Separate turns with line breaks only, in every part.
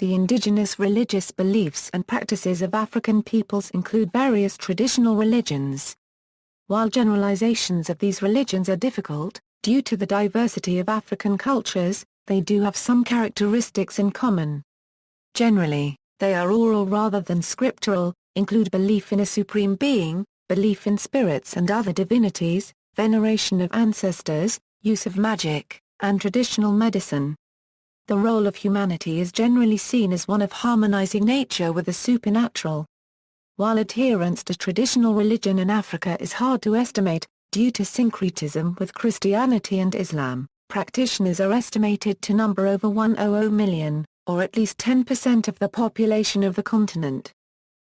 The indigenous religious beliefs and practices of African peoples include various traditional religions. While generalizations of these religions are difficult, due to the diversity of African cultures, they do have some characteristics in common. Generally, they are oral rather than scriptural, include belief in a supreme being, belief in spirits and other divinities, veneration of ancestors, use of magic, and traditional medicine. The role of humanity is generally seen as one of harmonizing nature with the supernatural. While adherence to traditional religion in Africa is hard to estimate, due to syncretism with Christianity and Islam, practitioners are estimated to number over 100 million, or at least 10% of the population of the continent.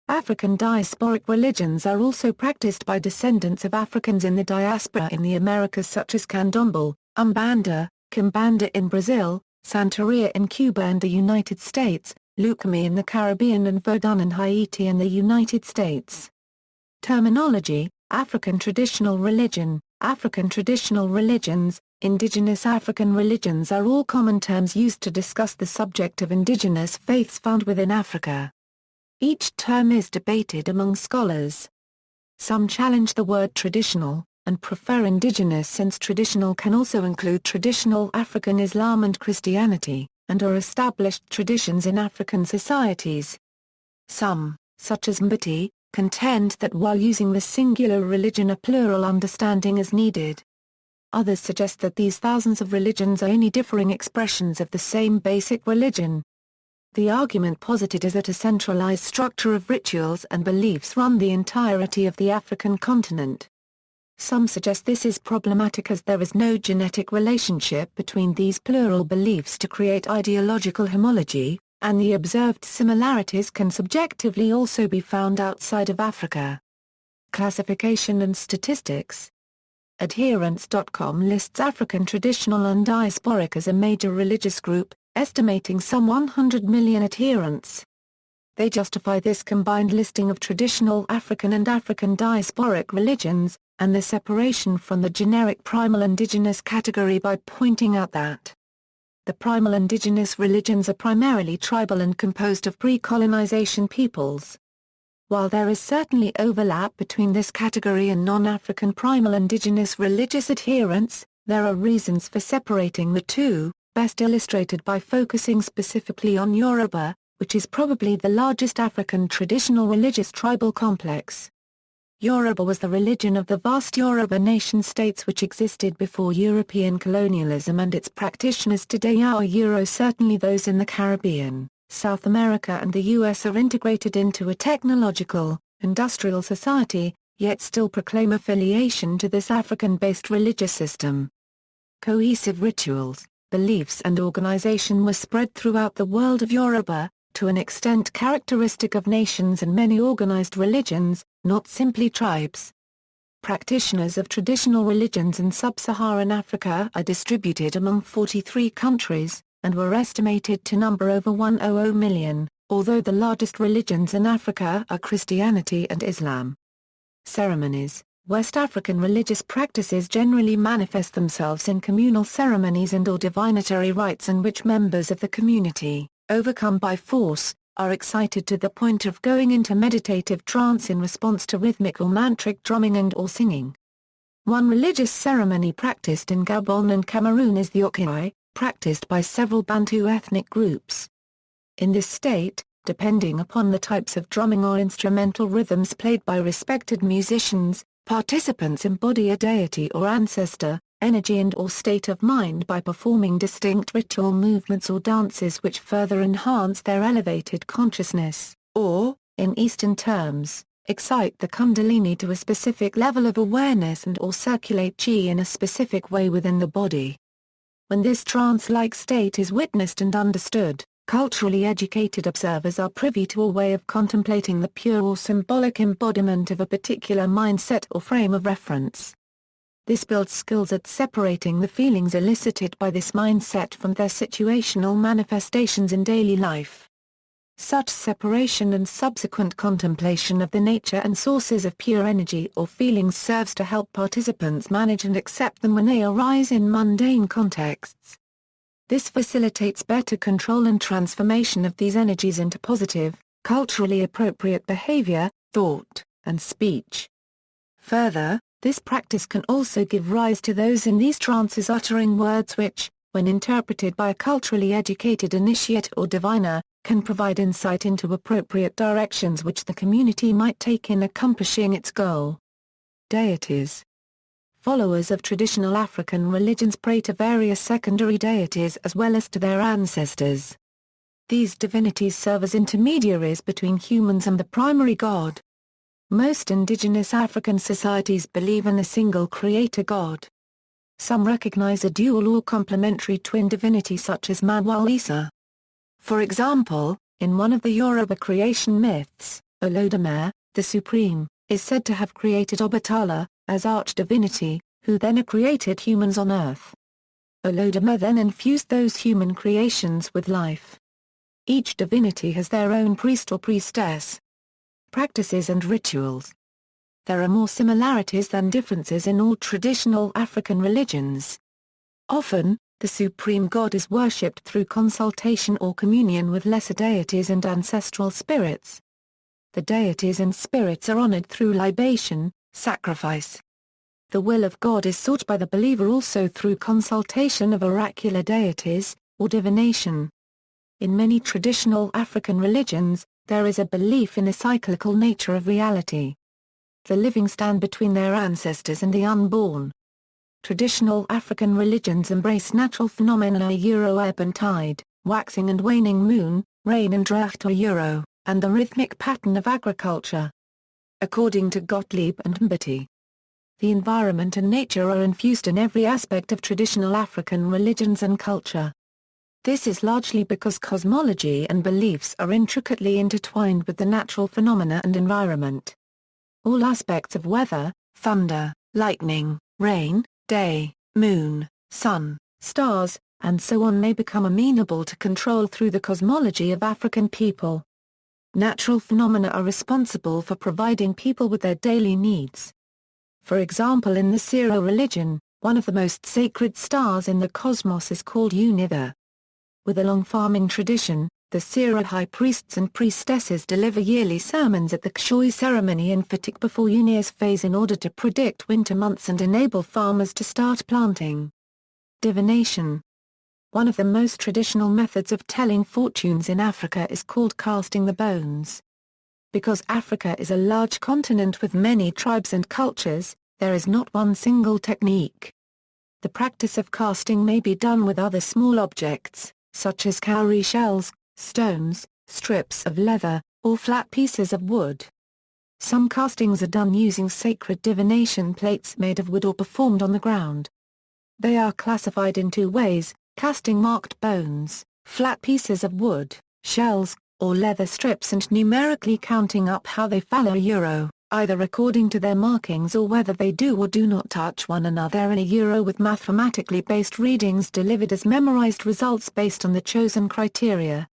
African diasporic religions are also practiced by descendants of Africans in the diaspora in the Americas such as Candomble, Umbanda, Quimbanda in Brazil, Santeria in Cuba and the United States, Lucumi in the Caribbean and Vodun in Haiti and the United States. Terminology: African traditional religion, African traditional religions, indigenous African religions are all common terms used to discuss the subject of indigenous faiths found within Africa. Each term is debated among scholars. Some challenge the word traditional, and prefer indigenous since traditional can also include traditional African Islam and Christianity, and are established traditions in African societies. Some, such as Mbiti, contend that while using the singular religion a plural understanding is needed. Others suggest that these thousands of religions are only differing expressions of the same basic religion. The argument posited is that a centralized structure of rituals and beliefs run the entirety of the African continent. Some suggest this is problematic as there is no genetic relationship between these plural beliefs to create ideological homology, and the observed similarities can subjectively also be found outside of Africa. Classification and statistics. Adherence.com lists African traditional and diasporic as a major religious group, estimating some 100 million adherents. They justify this combined listing of traditional African and African diasporic religions, and the separation from the generic primal indigenous category by pointing out that the primal indigenous religions are primarily tribal and composed of pre-colonization peoples. While there is certainly overlap between this category and non-African primal indigenous religious adherents, there are reasons for separating the two, best illustrated by focusing specifically on Yoruba, which is probably the largest African traditional religious tribal complex. Yoruba was the religion of the vast Yoruba nation-states which existed before European colonialism, and its practitioners today are certainly those in the Caribbean, South America and the US are integrated into a technological, industrial society, yet still proclaim affiliation to this African-based religious system. Cohesive rituals, beliefs and organization were spread throughout the world of Yoruba, to an extent characteristic of nations and many organized religions, not simply tribes. Practitioners of traditional religions in sub-Saharan Africa are distributed among 43 countries, and were estimated to number over 100 million, although the largest religions in Africa are Christianity and Islam. Ceremonies. West African religious practices generally manifest themselves in communal ceremonies and/or divinatory rites in which members of the community, overcome by force, are excited to the point of going into meditative trance in response to rhythmic or mantric drumming and/or singing. One religious ceremony practiced in Gabon and Cameroon is the Okai, practiced by several Bantu ethnic groups. In this state, depending upon the types of drumming or instrumental rhythms played by respected musicians, participants embody a deity or ancestor, energy and/or state of mind by performing distinct ritual movements or dances which further enhance their elevated consciousness, or, in Eastern terms, excite the kundalini to a specific level of awareness and/or circulate qi in a specific way within the body. When this trance-like state is witnessed and understood, culturally educated observers are privy to a way of contemplating the pure or symbolic embodiment of a particular mindset or frame of reference. This builds skills at separating the feelings elicited by this mindset from their situational manifestations in daily life. Such separation and subsequent contemplation of the nature and sources of pure energy or feelings serves to help participants manage and accept them when they arise in mundane contexts. This facilitates better control and transformation of these energies into positive, culturally appropriate behavior, thought, and speech. Further, this practice can also give rise to those in these trances uttering words which, when interpreted by a culturally educated initiate or diviner, can provide insight into appropriate directions which the community might take in accomplishing its goal. Deities. Followers of traditional African religions pray to various secondary deities as well as to their ancestors. These divinities serve as intermediaries between humans and the primary god. Most indigenous African societies believe in a single creator god. Some recognize a dual or complementary twin divinity such as Mawalisa. For example, in one of the Yoruba creation myths, Olodumare, the Supreme, is said to have created Obatala, as arch-divinity, who then created humans on earth. Olodumare then infused those human creations with life. Each divinity has their own priest or priestess. Practices and rituals. There are more similarities than differences in all traditional African religions. Often, the supreme god is worshipped through consultation or communion with lesser deities and ancestral spirits. The deities and spirits are honored through libation, sacrifice. The will of God is sought by the believer also through consultation of oracular deities, or divination. In many traditional African religions, there is a belief in a cyclical nature of reality. The living stand between their ancestors and the unborn. Traditional African religions embrace natural phenomena ebb and tide, waxing and waning moon, rain and drought and the rhythmic pattern of agriculture. According to Gottlieb and Mbati, the environment and nature are infused in every aspect of traditional African religions and culture. This is largely because cosmology and beliefs are intricately intertwined with the natural phenomena and environment. All aspects of weather, thunder, lightning, rain, day, moon, sun, stars, and so on may become amenable to control through the cosmology of African people. Natural phenomena are responsible for providing people with their daily needs. For example, in the Syro religion, one of the most sacred stars in the cosmos is called Univer. With a long farming tradition, the Syro high priests and priestesses deliver yearly sermons at the Kshoy ceremony in Fatik before Unir's phase in order to predict winter months and enable farmers to start planting. Divination. One of the most traditional methods of telling fortunes in Africa is called casting the bones. Because Africa is a large continent with many tribes and cultures, there is not one single technique. The practice of casting may be done with other small objects, such as cowrie shells, stones, strips of leather, or flat pieces of wood. Some castings are done using sacred divination plates made of wood or performed on the ground. They are classified in two ways: casting marked bones, flat pieces of wood, shells, or leather strips, and numerically counting up how they fall either according to their markings or whether they do or do not touch one another in a with mathematically based readings delivered as memorized results based on the chosen criteria.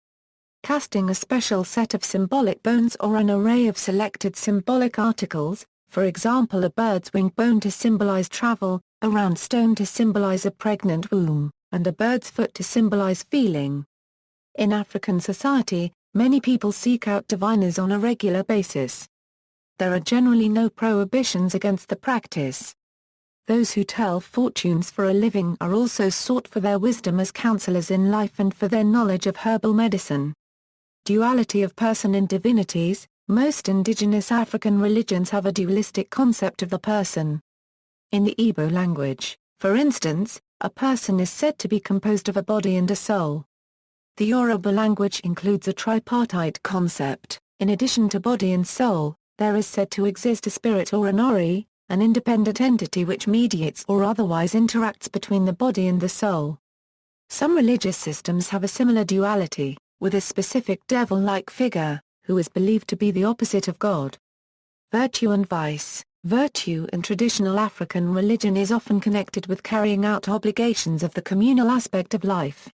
Casting a special set of symbolic bones or an array of selected symbolic articles, for example a bird's wing bone to symbolize travel, a round stone to symbolize a pregnant womb, and a bird's foot to symbolize feeling. In African society, many people seek out diviners on a regular basis. There are generally no prohibitions against the practice. Those who tell fortunes for a living are also sought for their wisdom as counselors in life and for their knowledge of herbal medicine. Duality of person in divinities. Most indigenous African religions have a dualistic concept of the person. In the Igbo language, for instance, a person is said to be composed of a body and a soul. The Yoruba language includes a tripartite concept. In addition to body and soul, there is said to exist a spirit or an ori, an independent entity which mediates or otherwise interacts between the body and the soul. Some religious systems have a similar duality, with a specific devil-like figure, who is believed to be the opposite of God. Virtue and vice. Virtue in traditional African religion is often connected with carrying out obligations of the communal aspect of life.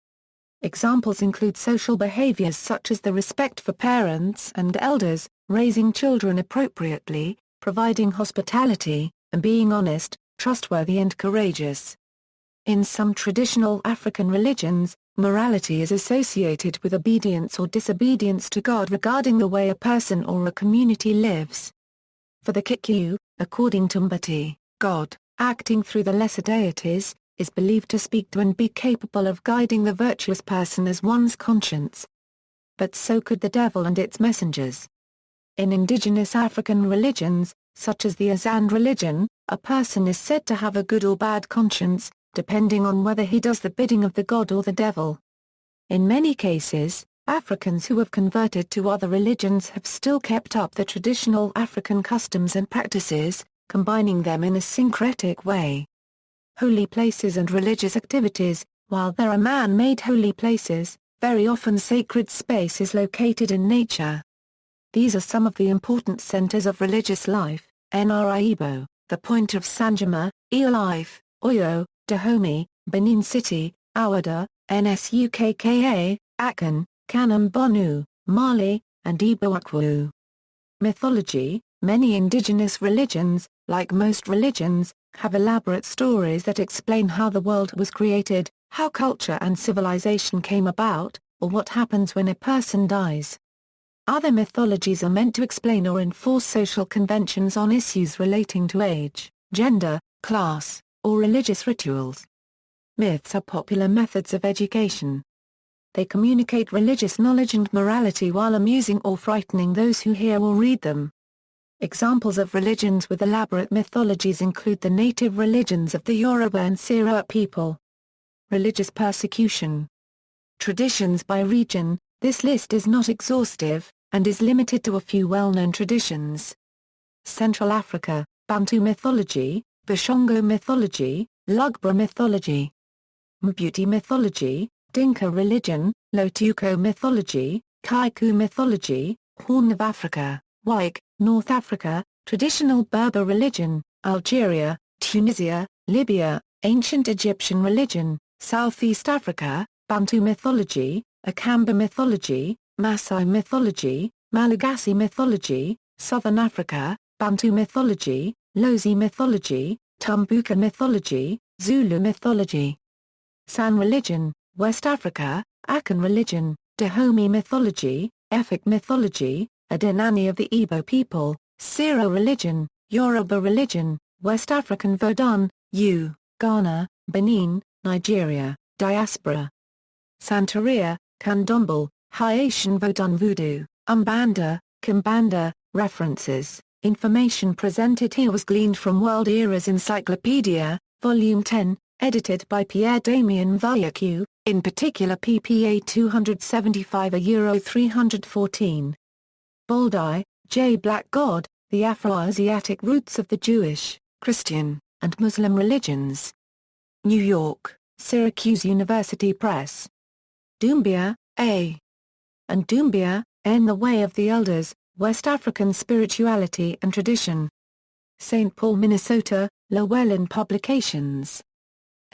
Examples include social behaviors such as the respect for parents and elders, raising children appropriately, providing hospitality, and being honest, trustworthy and courageous. In some traditional African religions, Morality is associated with obedience or disobedience to God regarding the way a person or a community lives. For the Kikyu, according to Mbati, God, acting through the lesser deities, is believed to speak to and be capable of guiding the virtuous person as one's conscience. But so could the devil and its messengers. In indigenous African religions, such as the Azand religion, a person is said to have a good or bad conscience, depending on whether he does the bidding of the god or the devil. In many cases, Africans who have converted to other religions have still kept up the traditional African customs and practices, combining them in a syncretic way. Holy places and religious activities. While there are man-made holy places, very often sacred space is located in nature. These are some of the important centers of religious life: Nraibo, the Point of Sanjama, Life, Oyo, Dahomey, Benin City, Awada, Nsukka, Akan, Kanambonu, Mali, and Igbo-Akwu. Mythology. Many indigenous religions, like most religions, have elaborate stories that explain how the world was created, how culture and civilization came about, or what happens when a person dies. Other mythologies are meant to explain or enforce social conventions on issues relating to age, gender, class, or religious rituals. Myths are popular methods of education. They communicate religious knowledge and morality while amusing or frightening those who hear or read them. Examples of religions with elaborate mythologies include the native religions of the Yoruba and Sira people. Religious persecution. Traditions by region. This list is not exhaustive, and is limited to a few well-known traditions. Central Africa, Bantu mythology, Bashongo mythology, Lugbra mythology. Mbuti mythology, Dinka religion, Lotuko mythology, Kaiku mythology, Horn of Africa, Waik, North Africa, traditional Berber religion, Algeria, Tunisia, Libya, ancient Egyptian religion, Southeast Africa, Bantu mythology, Akamba mythology, Maasai mythology, Malagasy mythology, Southern Africa, Bantu mythology, Lozi mythology, Tumbuka mythology, Zulu mythology. San religion, West Africa, Akan religion, Dahomey mythology, Efik mythology, Adenani of the Igbo people, Sira religion, Yoruba religion, West African Vodun, Ghana, Benin, Nigeria, diaspora. Santeria, Candomble, Haitian Vodun Voodoo, Umbanda, Quimbanda. References. Information presented here was gleaned from World Era's Encyclopedia, Volume 10, edited by Pierre-Damien Vaillac, in particular ppA 275 Euro 314. Boldi, J. Black God, The Afro-Asiatic Roots of the Jewish, Christian, and Muslim Religions. New York, Syracuse University Press. Doumbia, A. and Doumbia, N. The Way of the Elders, West African Spirituality and Tradition. St. Paul, Minnesota, Llewellyn Publications.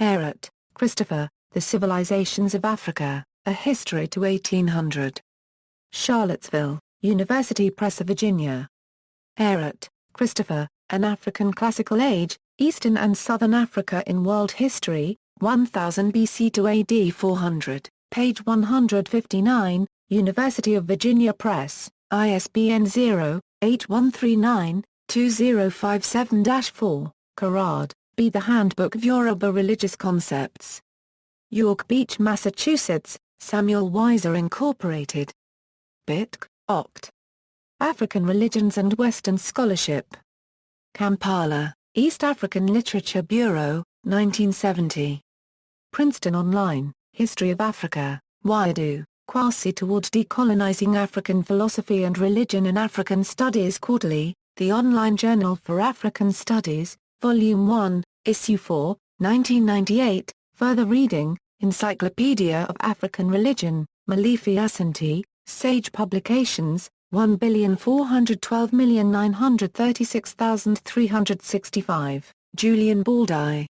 Ehret, Christopher, The Civilizations of Africa, A History to 1800. Charlottesville, University Press of Virginia. Ehret, Christopher, An African Classical Age, Eastern and Southern Africa in World History, 1000 BC to AD 400, page 159, University of Virginia Press, ISBN 0-8139-2057-4, Carrard, B. The Handbook of Yoruba Religious Concepts. York Beach, Massachusetts, Samuel Weiser Incorporated. Bitk, Oct. African Religions and Western Scholarship. Kampala, East African Literature Bureau, 1970. Princeton Online, History of Africa, Wayadu, Kwasi Toward Decolonizing African Philosophy and Religion in African Studies Quarterly, the online journal for African Studies, Volume 1, Issue 4, 1998, further reading, Encyclopedia of African Religion, Malifi Asante, Sage Publications, 1,412,936,365, Julian Baldi.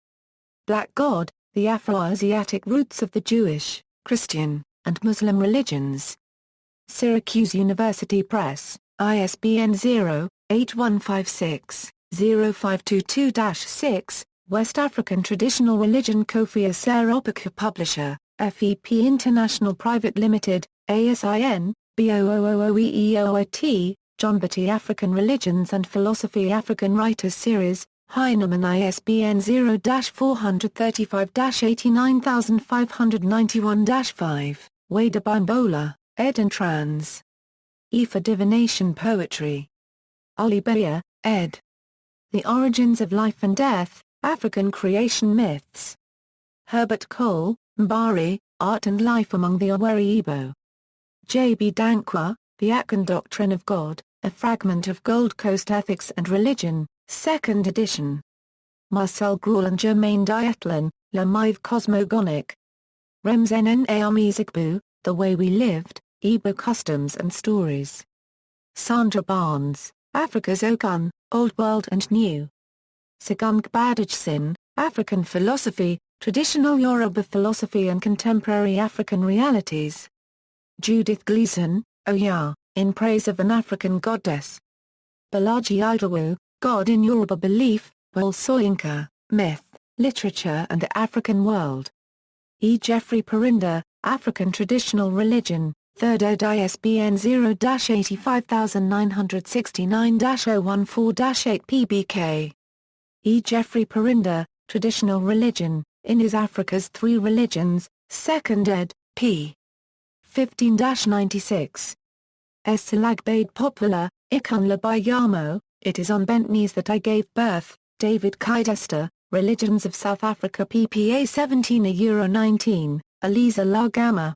Black God, The Afro-Asiatic Roots of the Jewish, Christian, and Muslim Religions. Syracuse University Press, ISBN 0-8156-0522-6, West African Traditional Religion Kofi Asser Opaka Publisher, FEP International Private Limited, ASIN, BOOOOEEOIT, John Batty African Religions and Philosophy African Writers Series, Heinemann ISBN 0-435-89591-5, Wada Bimbola, ed. and trans. E for Divination Poetry. Ali Beyer, ed. The Origins of Life and Death, African Creation Myths. Herbert Cole, Mbari, Art and Life Among the Aweri Igbo. J. B. Dankwa, The Akan Doctrine of God, A Fragment of Gold Coast Ethics and Religion, 2nd edition. Marcel Gruel and Germaine Dietlin, La Mive Cosmogonic. Remzen Armizigbu, The Way We Lived, Igbo Customs and Stories. Sandra Barnes, Africa's Ogun, Old World and New. Sigung Gbadagsin, African Philosophy, Traditional Yoruba Philosophy and Contemporary African Realities. Judith Gleason, Oya, In Praise of an African Goddess. Balaji Idowu, God in Yoruba Belief, Wole Soyinka, Myth, Literature and the African World. E. Jeffrey Perinda, African Traditional Religion, 3rd ed. ISBN 0-85969-014-8 PBK. E. Jeffrey Perinda, Traditional Religion, In Is Africa's Three Religions, 2nd ed., p. 15-96. S. Silagbade Popular, Ikunla by Yamo, It Is on Bent Knees That I Gave Birth, David Kidester, Religions of South Africa ppA 17 Eliza La Gamma.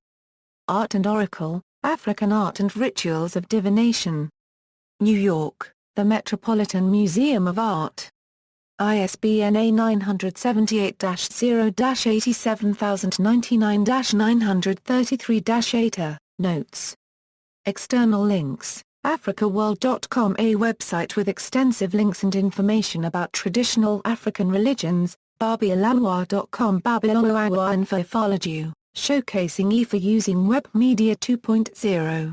Art and Oracle, African Art and Rituals of Divination. New York, The Metropolitan Museum of Art. ISBN A978-0-87099-933-8. Notes. External links, AfricaWorld.com, a website with extensive links and information about traditional African religions, Babialawa.com, Babalawa Info Falaju, showcasing Ifa using Web Media 2.0.